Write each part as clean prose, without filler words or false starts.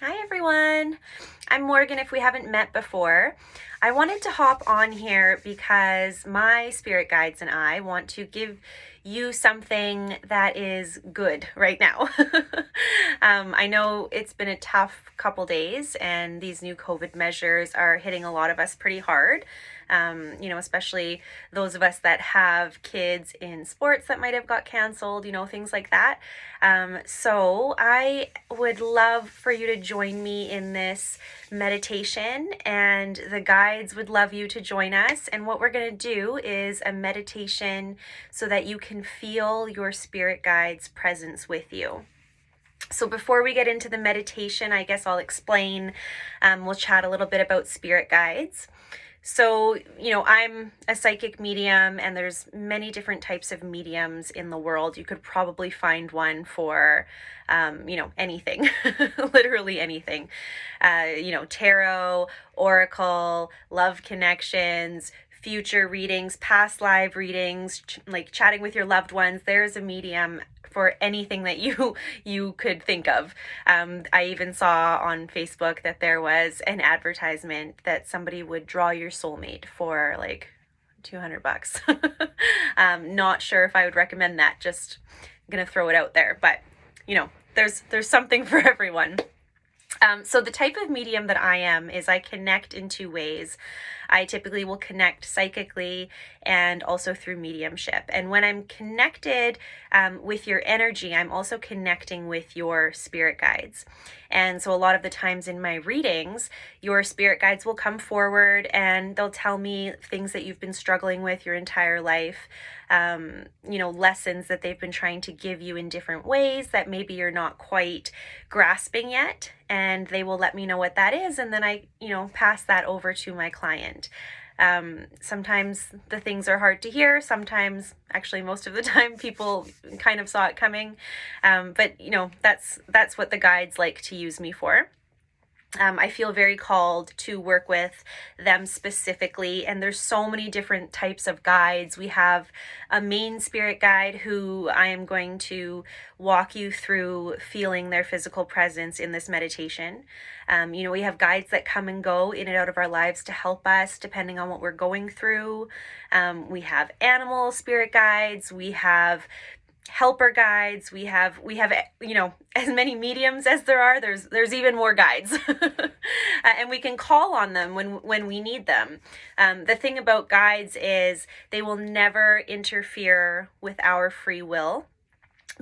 Hi everyone, I'm Morgan if we haven't met before. I wanted to hop on here because my spirit guides and I want to give you something that is good right now. I know it's been a tough couple days and these new COVID measures are hitting a lot of us pretty hard. Especially those of us that have kids in sports that might have got canceled, things like that. So I would love for you to join me in this meditation, and the guides would love you to join us. And what we're going to do is a meditation so that you can feel your spirit guides' presence with you. So before we get into the meditation, I guess I'll explain, we'll chat a little bit about spirit guides. So, I'm a psychic medium, and there's many different types of mediums in the world. You could probably find one for, anything, literally anything. Tarot, oracle, love connections, future readings, past live readings, like chatting with your loved ones. There's a medium for anything that you could think of. I even saw on Facebook that there was an advertisement that somebody would draw your soulmate for like $200. Not sure if I would recommend that. Just gonna throw it out there, but there's something for everyone. So the type of medium that I am is I connect in two ways. I typically will connect psychically and also through mediumship. And when I'm connected with your energy, I'm also connecting with your spirit guides. And so a lot of the times in my readings, your spirit guides will come forward and they'll tell me things that you've been struggling with your entire life, lessons that they've been trying to give you in different ways that maybe you're not quite grasping yet. And they will let me know what that is. And then I, pass that over to my client. Sometimes the things are hard to hear. Sometimes, actually, most of the time, people kind of saw it coming. But that's what the guides like to use me for. I feel very called to work with them specifically, and there's so many different types of guides. We have a main spirit guide who I am going to walk you through feeling their physical presence in this meditation. We have guides that come and go in and out of our lives to help us depending on what we're going through. We have animal spirit guides. We have helper guides. We have as many mediums as there are. There's even more guides. And we can call on them when we need them. The thing about guides is they will never interfere with our free will,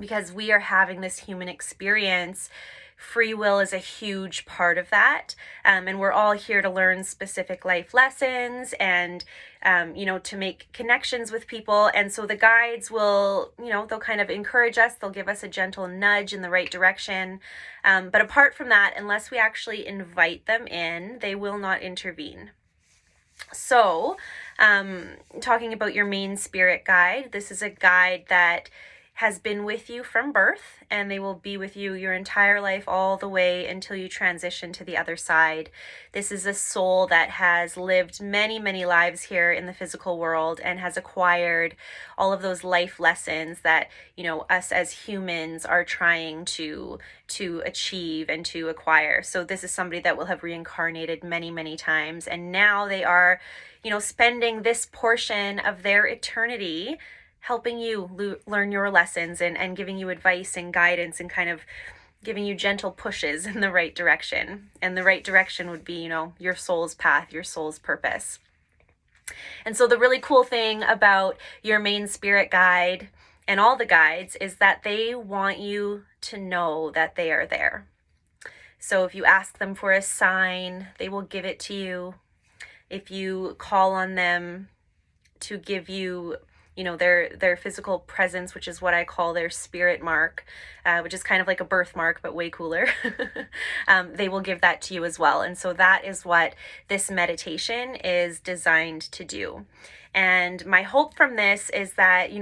because we are having this human experience. Free will is a huge part of that. And we're all here to learn specific life lessons and, to make connections with people. And so the guides will, they'll kind of encourage us. They'll give us a gentle nudge in the right direction. But apart from that, unless we actually invite them in, they will not intervene. So, talking about your main spirit guide, this is a guide that has been with you from birth, and they will be with you your entire life, all the way until you transition to the other side. This is a soul that has lived many, many lives here in the physical world and has acquired all of those life lessons that, us as humans are trying to achieve and to acquire. So this is somebody that will have reincarnated many, many times, and now they are, spending this portion of their eternity helping you learn your lessons and giving you advice and guidance and kind of giving you gentle pushes in the right direction. And the right direction would be, your soul's path, your soul's purpose. And so the really cool thing about your main spirit guide and all the guides is that they want you to know that they are there. So if you ask them for a sign, they will give it to you. If you call on them to give you their physical presence, which is what I call their spirit mark, which is kind of like a birthmark, but way cooler. They will give that to you as well. And so that is what this meditation is designed to do. And my hope from this is that,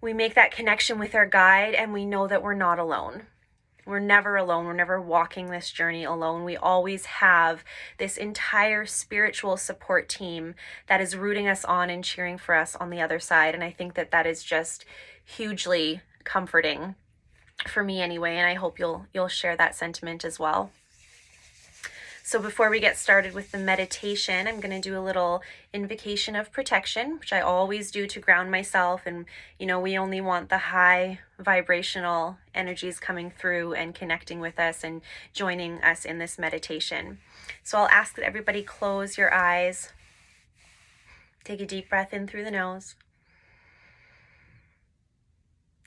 we make that connection with our guide and we know that we're not alone. We're never alone. We're never walking this journey alone. We always have this entire spiritual support team that is rooting us on and cheering for us on the other side. And I think that that is just hugely comforting for me anyway. And I hope you'll share that sentiment as well. So before we get started with the meditation, I'm going to do a little invocation of protection, which I always do to ground myself. And, we only want the high vibrational energies coming through and connecting with us and joining us in this meditation. So I'll ask that everybody close your eyes. Take a deep breath in through the nose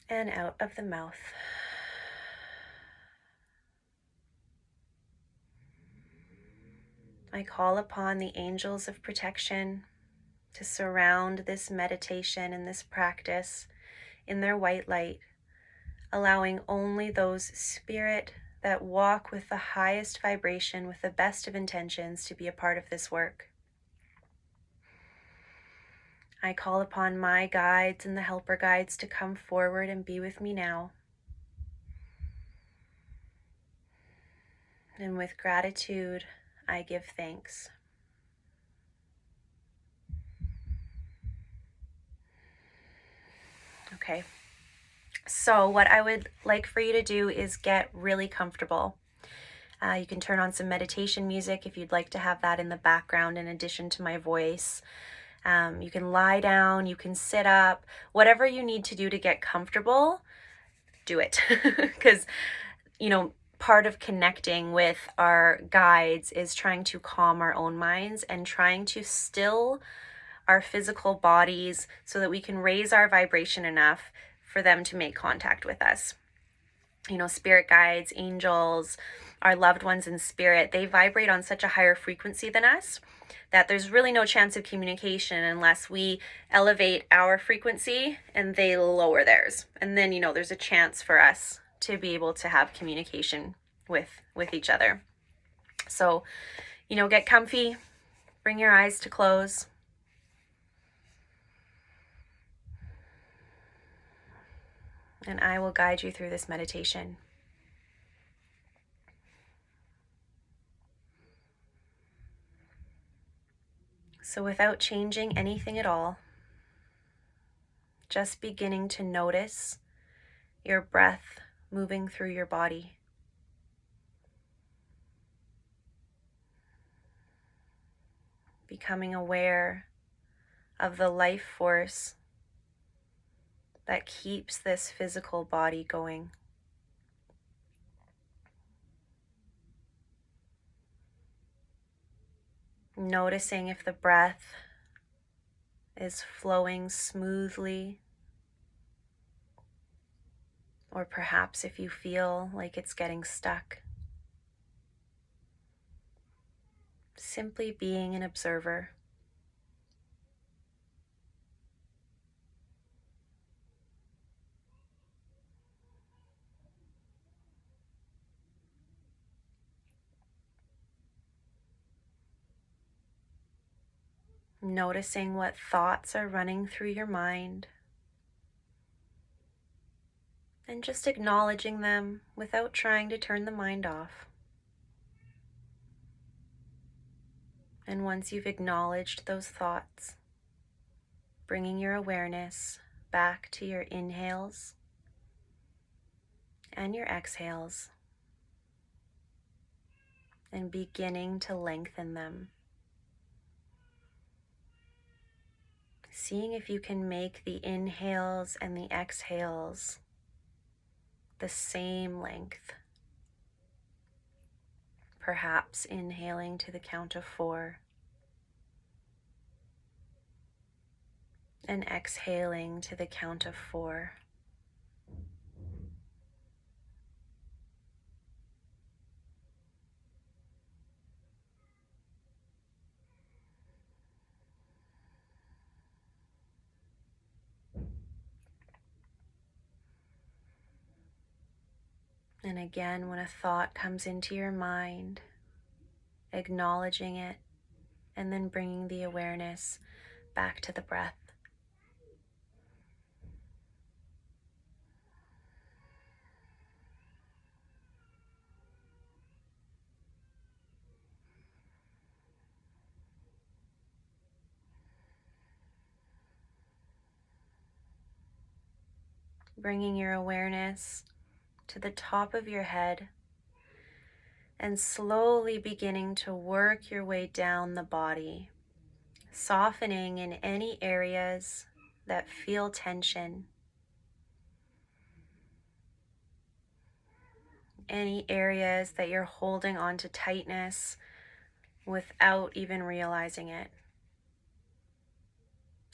and out of the mouth. I call upon the angels of protection to surround this meditation and this practice in their white light, allowing only those spirit that walk with the highest vibration, with the best of intentions, to be a part of this work. I call upon my guides and the helper guides to come forward and be with me now. And with gratitude, I give thanks. Okay. So what I would like for you to do is get really comfortable. You can turn on some meditation music if you'd like to have that in the background in addition to my voice. You can lie down, you can sit up, whatever you need to do to get comfortable, do it. Because, part of connecting with our guides is trying to calm our own minds and trying to still our physical bodies so that we can raise our vibration enough for them to make contact with us. Spirit guides, angels, our loved ones in spirit, they vibrate on such a higher frequency than us that there's really no chance of communication unless we elevate our frequency and they lower theirs. And then, there's a chance for us to be able to have communication with each other. So, get comfy, bring your eyes to close. And I will guide you through this meditation. So without changing anything at all, just beginning to notice your breath moving through your body. Becoming aware of the life force that keeps this physical body going. Noticing if the breath is flowing smoothly, or perhaps if you feel like it's getting stuck. Simply being an observer. Noticing what thoughts are running through your mind. And just acknowledging them without trying to turn the mind off. And once you've acknowledged those thoughts, bringing your awareness back to your inhales and your exhales, and beginning to lengthen them. Seeing if you can make the inhales and the exhales the same length. Perhaps inhaling to the count of 4 and exhaling to the count of 4. And again, when a thought comes into your mind, acknowledging it, and then bringing the awareness back to the breath. Bringing your awareness to the top of your head and slowly beginning to work your way down the body, softening in any areas that feel tension, any areas that you're holding on to tightness without even realizing it.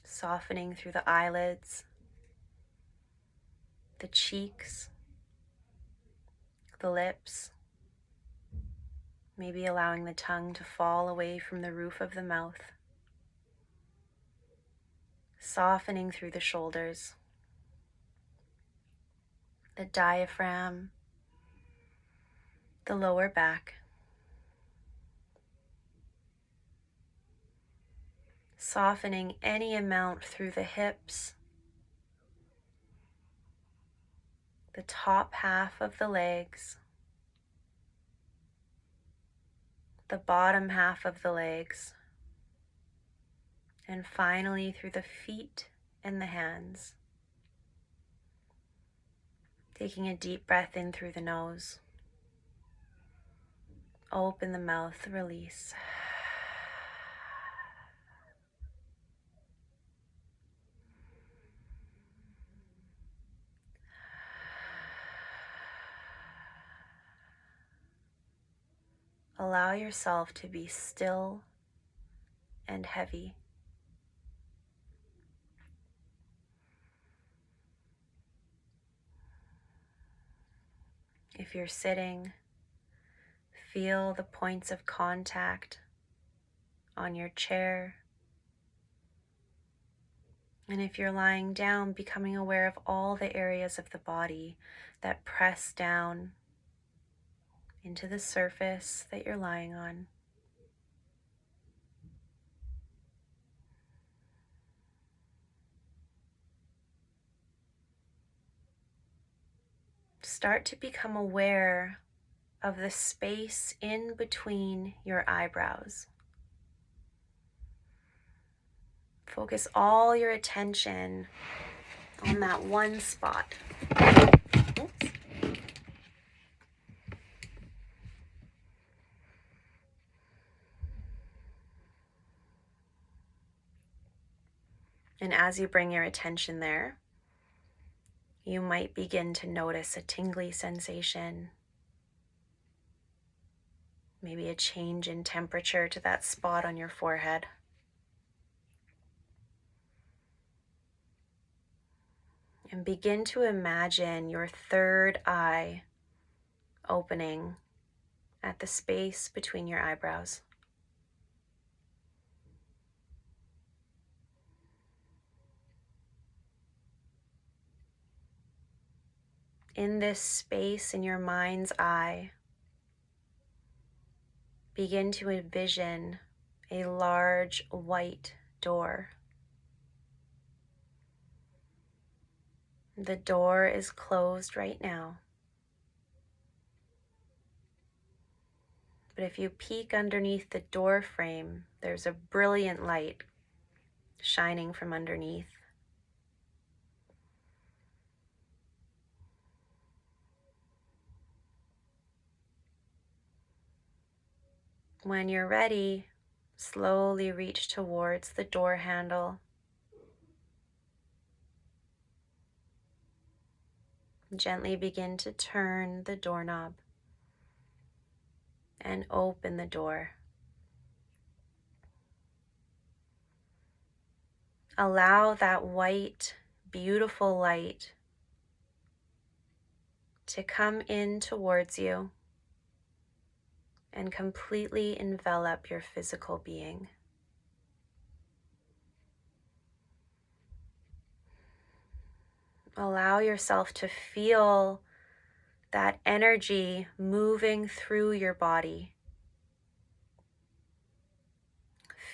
Softening through the eyelids, the cheeks, the lips, maybe allowing the tongue to fall away from the roof of the mouth. Softening through the shoulders, the diaphragm, the lower back. Softening any amount through the hips, the top half of the legs, the bottom half of the legs, and finally through the feet and the hands. Taking a deep breath in through the nose. Open the mouth, release. Allow yourself to be still and heavy. If you're sitting, feel the points of contact on your chair. And if you're lying down, becoming aware of all the areas of the body that press down into the surface that you're lying on. Start to become aware of the space in between your eyebrows. Focus all your attention on that one spot. Oops. And as you bring your attention there, you might begin to notice a tingly sensation, maybe a change in temperature to that spot on your forehead. And begin to imagine your third eye opening at the space between your eyebrows. In this space in your mind's eye, begin to envision a large white door. The door is closed right now. But if you peek underneath the door frame, there's a brilliant light shining from underneath. When you're ready, slowly reach towards the door handle. Gently begin to turn the doorknob and open the door. Allow that white, beautiful light to come in towards you and completely envelop your physical being. Allow yourself to feel that energy moving through your body.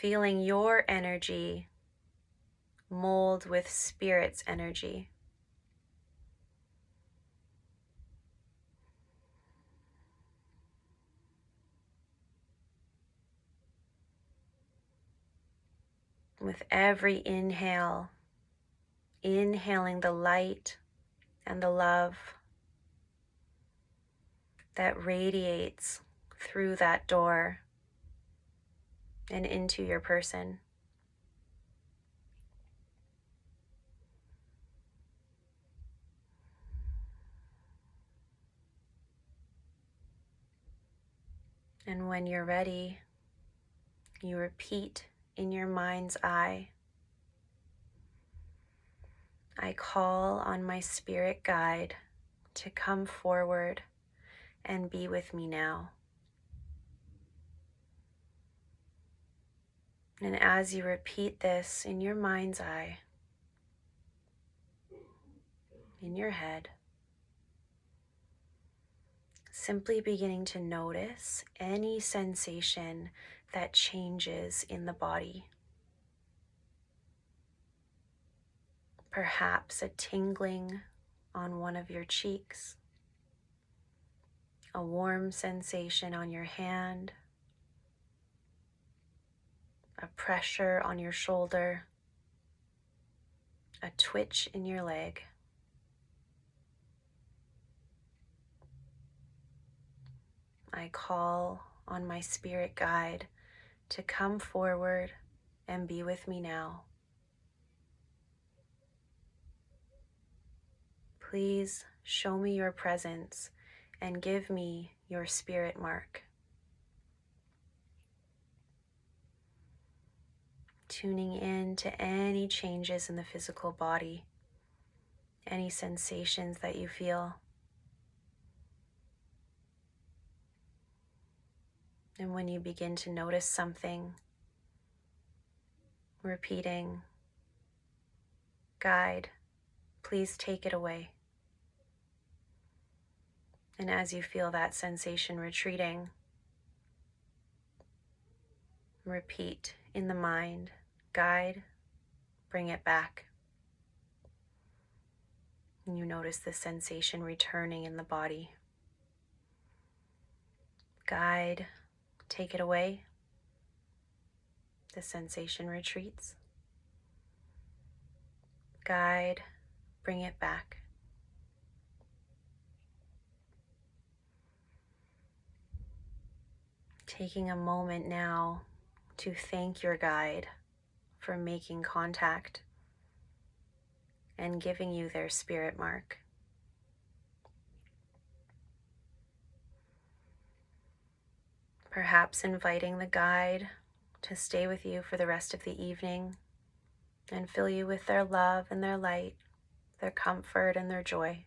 Feeling your energy mold with spirit's energy. With every inhale, inhaling the light and the love that radiates through that door and into your person. And when you're ready, you repeat in your mind's eye, I call on my spirit guide to come forward and be with me now. And as you repeat this in your mind's eye, in your head, simply beginning to notice any sensation that changes in the body. Perhaps a tingling on one of your cheeks, a warm sensation on your hand, a pressure on your shoulder, a twitch in your leg. I call on my spirit guide to come forward and be with me now. Please show me your presence and give me your spirit mark. Tuning in to any changes in the physical body, any sensations that you feel. And when you begin to notice something, repeating, guide, please take it away. And as you feel that sensation retreating, repeat in the mind, guide, bring it back. And you notice the sensation returning in the body. Guide, take it away. The sensation retreats. Guide, bring it back. Taking a moment now to thank your guide for making contact and giving you their spirit mark. Perhaps inviting the guide to stay with you for the rest of the evening and fill you with their love and their light, their comfort and their joy.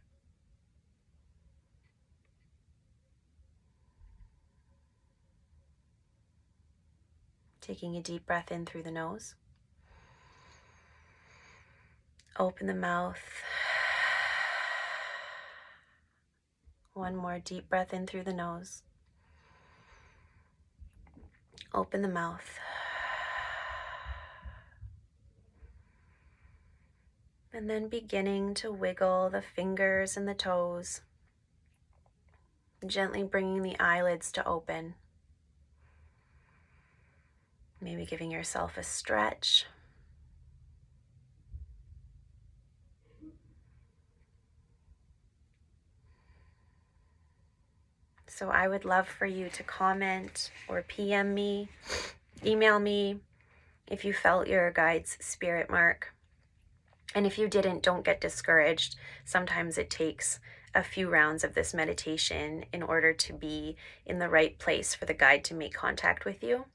Taking a deep breath in through the nose. Open the mouth. One more deep breath in through the nose. Open the mouth. And then beginning to wiggle the fingers and the toes, gently bringing the eyelids to open. Maybe giving yourself a stretch. So I would love for you to comment or PM me, email me if you felt your guide's spirit mark. And if you didn't, don't get discouraged. Sometimes it takes a few rounds of this meditation in order to be in the right place for the guide to make contact with you.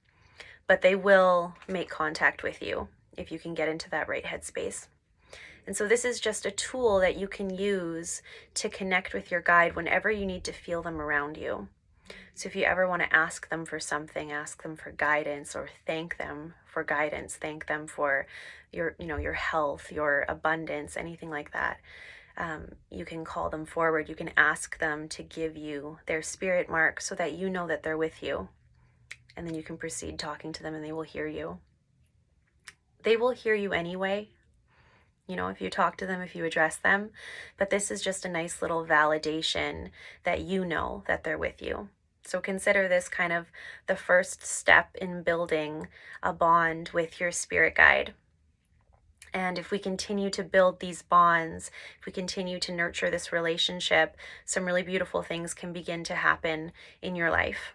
But they will make contact with you if you can get into that right headspace. And so this is just a tool that you can use to connect with your guide whenever you need to feel them around you. So if you ever want to ask them for something, ask them for guidance, or thank them for guidance, thank them for your health, your abundance, anything like that. You can call them forward. You can ask them to give you their spirit mark so that you know that they're with you. And then you can proceed talking to them and they will hear you. They will hear you anyway, if you talk to them, if you address them. But this is just a nice little validation that you know that they're with you. So consider this kind of the first step in building a bond with your spirit guide. And if we continue to build these bonds, if we continue to nurture this relationship, some really beautiful things can begin to happen in your life.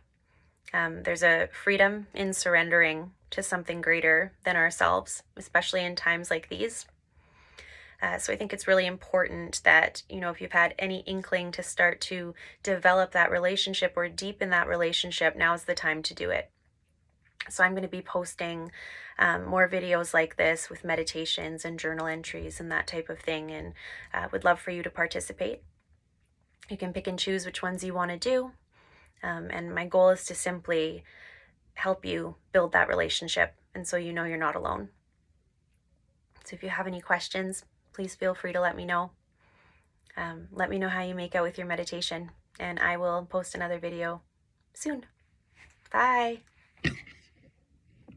There's a freedom in surrendering to something greater than ourselves, especially in times like these. So I think it's really important that, if you've had any inkling to start to develop that relationship or deepen that relationship, now's the time to do it. So I'm going to be posting more videos like this with meditations and journal entries and that type of thing, and would love for you to participate. You can pick and choose which ones you want to do. And my goal is to simply help you build that relationship, and so you're not alone. So if you have any questions, please feel free to let me know. Let me know how you make out with your meditation, and I will post another video soon. Bye.